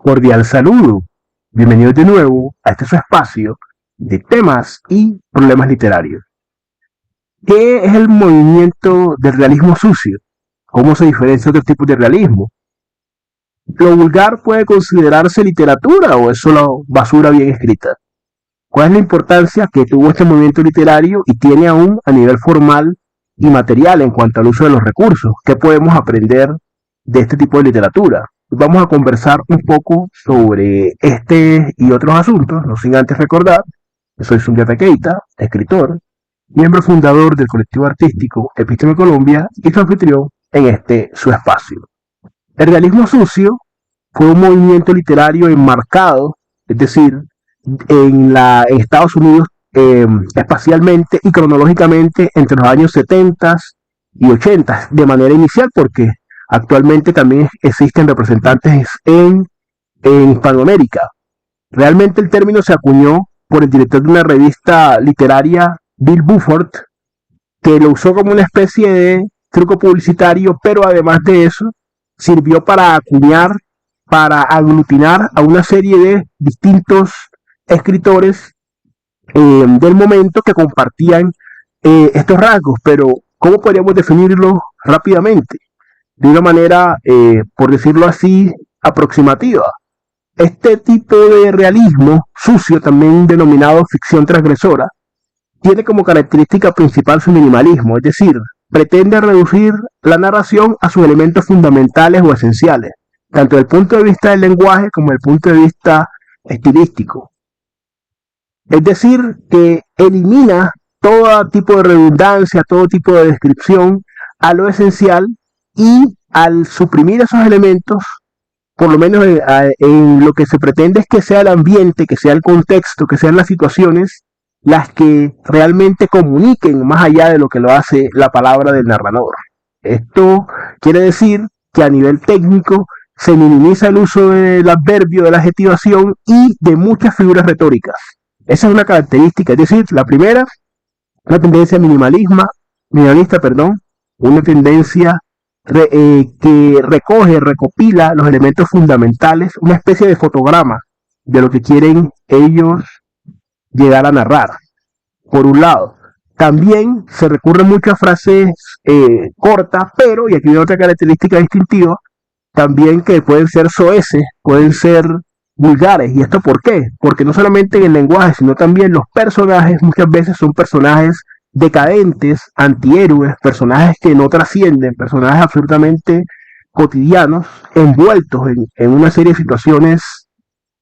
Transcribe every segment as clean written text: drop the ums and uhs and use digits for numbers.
Cordial saludo. Bienvenidos de nuevo a este su espacio de temas y problemas literarios. ¿Qué es el movimiento del realismo sucio? ¿Cómo se diferencia de otros tipos de realismo? ¿Lo vulgar puede considerarse literatura o es solo basura bien escrita? ¿Cuál es la importancia que tuvo este movimiento literario y tiene aún a nivel formal y material en cuanto al uso de los recursos? ¿Qué podemos aprender de este tipo de literatura? Vamos a conversar un poco sobre este y otros asuntos, no sin antes recordar que soy Sundiata Keita, escritor, miembro fundador del colectivo artístico Episteme Colombia y su anfitrión en este su espacio. El realismo sucio fue un movimiento literario enmarcado, es decir, en Estados Unidos, espacialmente y cronológicamente entre los años 70 y 80 de manera inicial, porque actualmente también existen representantes en Hispanoamérica. Realmente el término se acuñó por el director de una revista literaria, Bill Buford, que lo usó como una especie de truco publicitario, pero además de eso, sirvió para acuñar, para aglutinar a una serie de distintos escritores del momento que compartían estos rasgos, pero ¿cómo podríamos definirlo rápidamente? De una manera, por decirlo así, aproximativa. Este tipo de realismo sucio, también denominado ficción transgresora, tiene como característica principal su minimalismo, es decir, pretende reducir la narración a sus elementos fundamentales o esenciales, tanto desde el punto de vista del lenguaje como desde el punto de vista estilístico. Es decir, que elimina todo tipo de redundancia, todo tipo de descripción a lo esencial y al suprimir esos elementos, por lo menos en lo que se pretende es que sea el ambiente, que sea el contexto, que sean las situaciones las que realmente comuniquen más allá de lo que lo hace la palabra del narrador. Esto quiere decir que a nivel técnico se minimiza el uso del adverbio, de la adjetivación y de muchas figuras retóricas. Esa es una característica, es decir, la primera, una tendencia minimalista, perdón, una tendencia que recoge, recopila los elementos fundamentales, una especie de fotograma de lo que quieren ellos llegar a narrar, por un lado. También se recurre mucho a frases cortas, pero, y aquí hay otra característica distintiva, también que pueden ser soeces, pueden ser vulgares. ¿Y esto por qué? Porque no solamente en el lenguaje, sino también los personajes muchas veces son personajes decadentes, antihéroes, personajes que no trascienden, personajes absolutamente cotidianos, envueltos en una serie de situaciones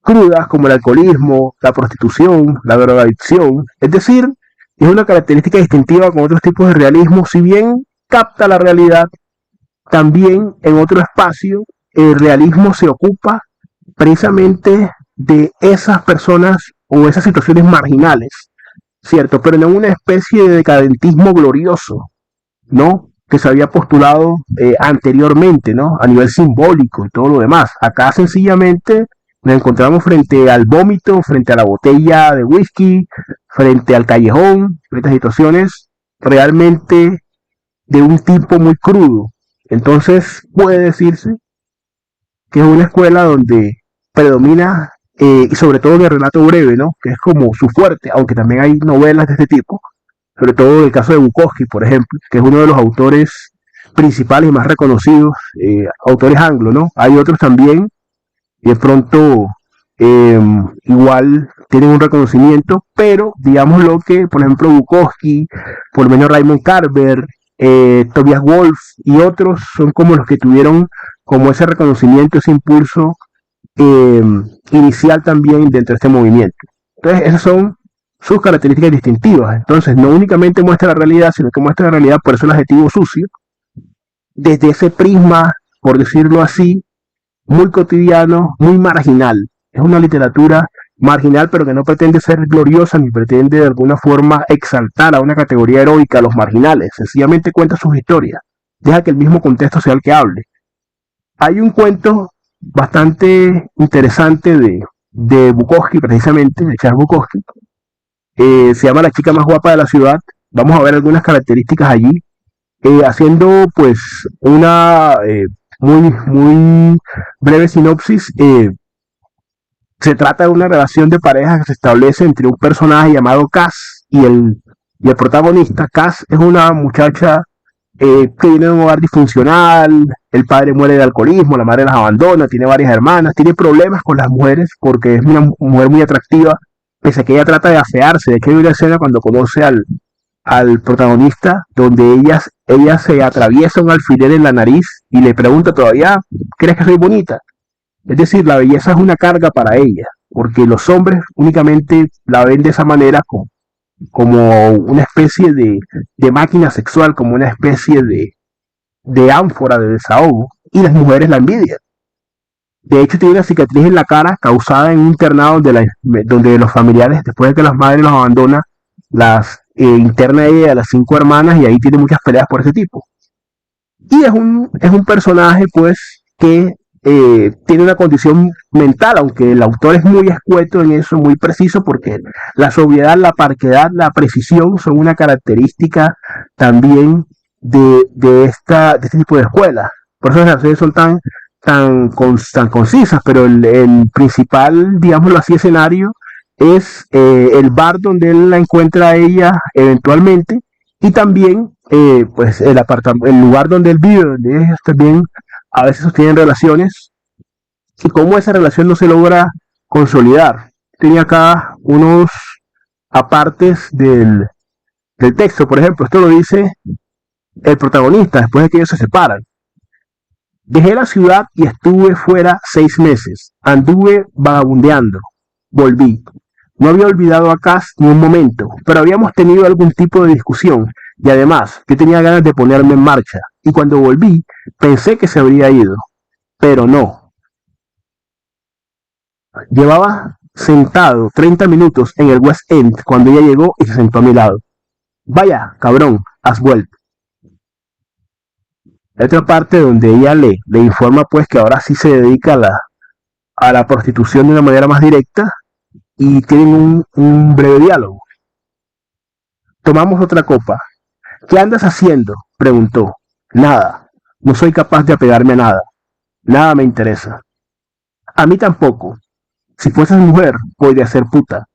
crudas como el alcoholismo, la prostitución, la drogadicción. Es decir, es una característica distintiva con otros tipos de realismo, si bien capta la realidad, también en otro espacio el realismo se ocupa precisamente de esas personas o esas situaciones marginales, ¿cierto? Pero no en una especie de decadentismo glorioso, ¿no? Que se había postulado anteriormente, ¿no? A nivel simbólico y todo lo demás. Acá sencillamente nos encontramos frente al vómito, frente a la botella de whisky, frente al callejón, frente a situaciones realmente de un tipo muy crudo. Entonces puede decirse que es una escuela donde predomina, y sobre todo en el relato breve, ¿no? Que es como su fuerte, aunque también hay novelas de este tipo, sobre todo el caso de Bukowski, por ejemplo, que es uno de los autores principales y más reconocidos, autores anglo, ¿no? Hay otros también, y de pronto eh, igual tienen un reconocimiento, pero digamos lo que, por ejemplo, Bukowski, por lo menos Raymond Carver, Tobias Wolff y otros son como los que tuvieron como ese reconocimiento, ese impulso eh, inicial también dentro de este movimiento. Entonces, esas son sus características distintivas. Entonces, no únicamente muestra la realidad, sino que muestra la realidad, por eso el adjetivo sucio, desde ese prisma, por decirlo así, muy cotidiano, muy marginal. Es una literatura marginal, pero que no pretende ser gloriosa ni pretende de alguna forma exaltar a una categoría heroica a los marginales. Sencillamente cuenta sus historias. Deja que el mismo contexto sea el que hable. Hay un cuento bastante interesante de Bukowski, precisamente, de Charles Bukowski. Se llama La chica más guapa de la ciudad. Vamos a ver algunas características allí, haciendo pues una muy breve sinopsis. Se trata de una relación de pareja que se establece entre un personaje llamado Cass y el protagonista. Cass es una muchacha que viene de un hogar disfuncional, el padre muere de alcoholismo, la madre las abandona, tiene varias hermanas, tiene problemas con las mujeres porque es una mujer muy atractiva, pese a que ella trata de afearse. De hecho hay una escena cuando conoce al protagonista donde ella se atraviesa un alfiler en la nariz y le pregunta todavía, ¿crees que soy bonita? Es decir, la belleza es una carga para ella, porque los hombres únicamente la ven de esa manera como una especie de máquina sexual, como una especie de ánfora de desahogo, y las mujeres la envidian. De hecho, tiene una cicatriz en la cara causada en un internado donde los familiares, después de que las madres los abandonan, las interna ella a las 5 hermanas y ahí tiene muchas peleas por ese tipo. Y es un personaje, pues, que tiene una condición mental, aunque el autor es muy escueto en eso, muy preciso, porque la sobriedad, la parquedad, la precisión son una característica también de este tipo de escuelas. Por eso las relaciones son tan concisas, pero el principal, digámoslo así, escenario es el bar donde él la encuentra a ella eventualmente y también pues el lugar donde él vive, donde ellos también a veces sostienen relaciones y cómo esa relación no se logra consolidar. Tenía acá unos apartes del texto, por ejemplo, esto lo dice el protagonista después de que ellos se separan. Dejé la ciudad y estuve fuera 6 meses. Anduve vagabundeando. Volví. No había olvidado a Cass ni un momento, pero habíamos tenido algún tipo de discusión y además yo tenía ganas de ponerme en marcha y cuando volví pensé que se habría ido, pero no. Llevaba sentado 30 minutos en el West End cuando ella llegó y se sentó a mi lado. Vaya, cabrón, has vuelto. Hay otra parte donde ella le informa pues que ahora sí se dedica a la prostitución de una manera más directa y tienen un breve diálogo. Tomamos otra copa. ¿Qué andas haciendo? Preguntó. Nada. No soy capaz de apegarme a nada. Nada me interesa. A mí tampoco. Si fueses mujer, podría ser puta.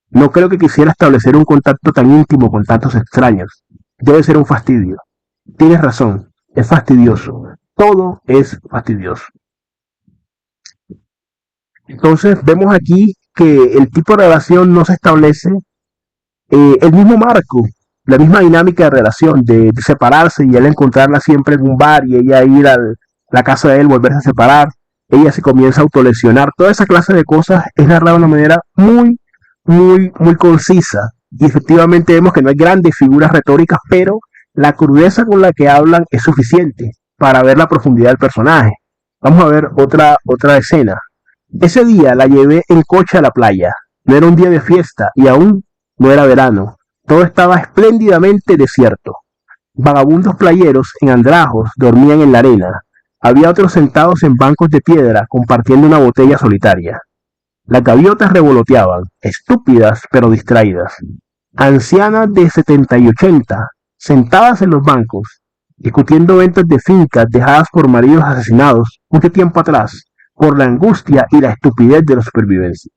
No creo que quisiera establecer un contacto tan íntimo con tantos extraños. Debe ser un fastidio. Tienes razón. Es fastidioso. Todo es fastidioso. Entonces vemos aquí que el tipo de relación no se establece el mismo marco, la misma dinámica de relación, de separarse y él encontrarla siempre en un bar y ella ir a la casa de él, volverse a separar, ella se comienza a autolesionar, toda esa clase de cosas es narrada de una manera muy, muy, muy concisa y efectivamente vemos que no hay grandes figuras retóricas, pero la crudeza con la que hablan es suficiente para ver la profundidad del personaje. Vamos a ver otra escena. Ese día la llevé en coche a la playa. No era un día de fiesta y aún no era verano. Todo estaba espléndidamente desierto. Vagabundos playeros en andrajos dormían en la arena. Había otros sentados en bancos de piedra compartiendo una botella solitaria. Las gaviotas revoloteaban, estúpidas pero distraídas. Ancianas de 70 y 80, sentadas en los bancos, discutiendo ventas de fincas dejadas por maridos asesinados mucho tiempo atrás, por la angustia y la estupidez de la supervivencia.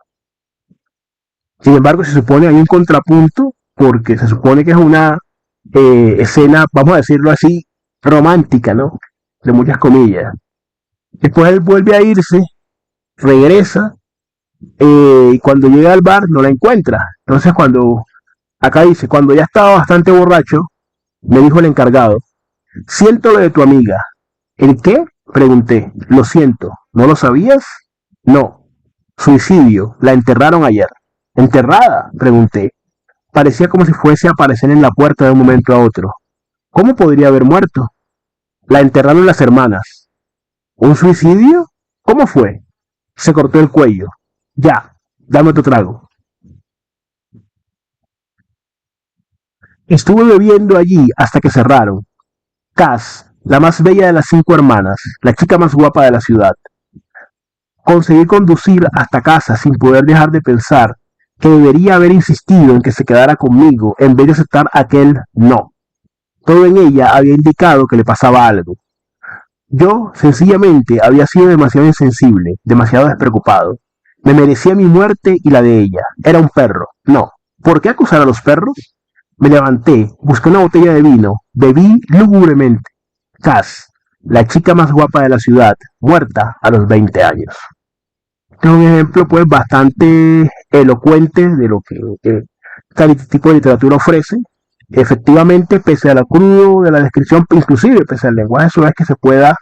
Sin embargo, se supone hay un contrapunto porque se supone que es una escena, vamos a decirlo así, romántica, ¿no? De muchas comillas. Después él vuelve a irse, regresa y cuando llega al bar no la encuentra. Entonces acá dice, cuando ya estaba bastante borracho, me dijo el encargado, siento lo de tu amiga. ¿El qué? Pregunté. Lo siento. ¿No lo sabías? No. Suicidio. La enterraron ayer. ¿Enterrada? Pregunté. Parecía como si fuese a aparecer en la puerta de un momento a otro. ¿Cómo podría haber muerto? La enterraron las hermanas. ¿Un suicidio? ¿Cómo fue? Se cortó el cuello. Ya, dame otro trago. Estuve bebiendo allí hasta que cerraron. Cass, la más bella de las 5 hermanas, la chica más guapa de la ciudad. Conseguí conducir hasta casa sin poder dejar de pensar que debería haber insistido en que se quedara conmigo en vez de aceptar aquel no. Todo en ella había indicado que le pasaba algo. Yo, sencillamente, había sido demasiado insensible, demasiado despreocupado. Me merecía mi muerte y la de ella. Era un perro. No. ¿Por qué acusar a los perros? Me levanté, busqué una botella de vino, bebí lúgubremente. Cass, la chica más guapa de la ciudad, muerta a los 20 años. Este es un ejemplo pues bastante elocuente de lo que este tipo de literatura ofrece. Efectivamente, pese a lo crudo de la descripción, inclusive pese al lenguaje suave que se pueda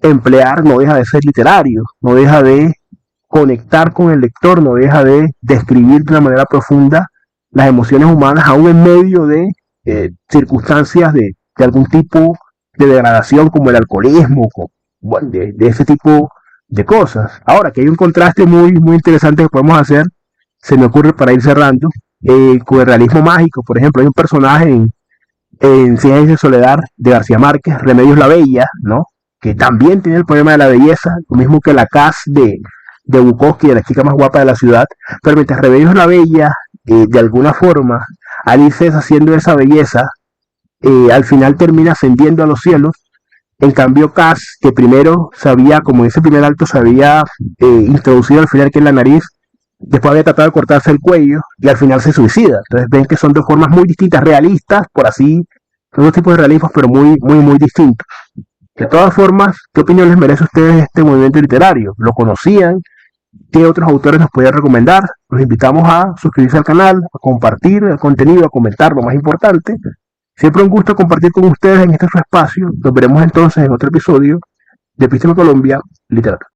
emplear, no deja de ser literario, no deja de conectar con el lector, no deja de describir de una manera profunda las emociones humanas, aún en medio de circunstancias de algún tipo de degradación como el alcoholismo, bueno, de ese tipo de cosas. Ahora, que hay un contraste muy interesante que podemos hacer, se me ocurre para ir cerrando, con el realismo mágico. Por ejemplo, hay un personaje en Cien años de soledad de García Márquez, Remedios la Bella, ¿no? Que también tiene el problema de la belleza, lo mismo que la Cass de Bukowski, de la chica más guapa de la ciudad, pero mientras Remedios la Bella, de alguna forma, al irse deshaciendo de esa belleza, al final termina ascendiendo a los cielos. En cambio, Cass, que primero sabía, como en ese primer acto, se había introducido al final que en la nariz, después había tratado de cortarse el cuello y al final se suicida. Entonces ven que son dos formas muy distintas, realistas, por así, son dos tipos de realismos, pero muy distintos. De todas formas, ¿qué opinión les merece a ustedes este movimiento literario? ¿Lo conocían? ¿Qué otros autores nos podían recomendar? Los invitamos a suscribirse al canal, a compartir el contenido, a comentar lo más importante. Siempre un gusto compartir con ustedes en este su espacio. Nos veremos entonces en otro episodio de Episteme Colombia Literatura.